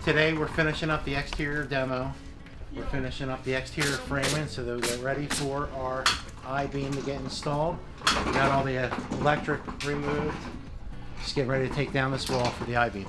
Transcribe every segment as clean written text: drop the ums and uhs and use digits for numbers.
Today we're finishing up the exterior demo. We're finishing up the exterior framing so that we get ready for our I-beam to get installed. We got all the electric removed. Just getting ready to take down this wall for the I-beam.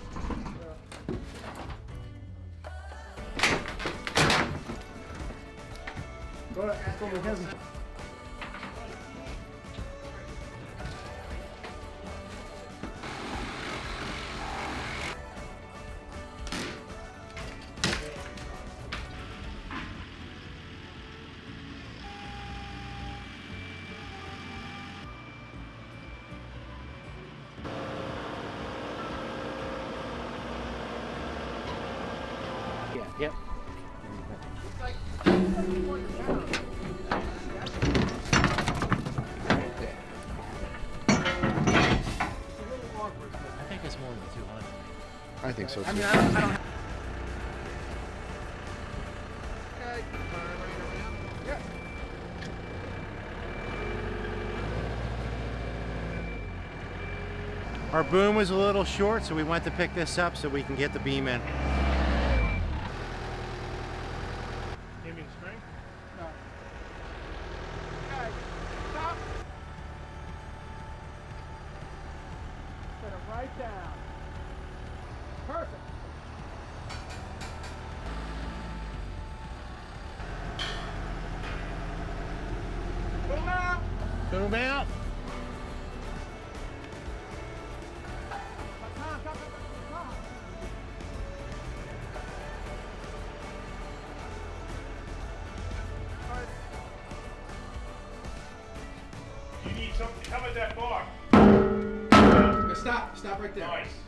Yeah, yep. I think it's more than 200. I think so too. I mean, I don't have... Our boom was a little short, so we went to pick this up so we can get the beam in. You mean string? No. Okay, stop. Put it right down. Perfect. Boom out. Boom out. You need something. How about that bar? Stop right there. Nice.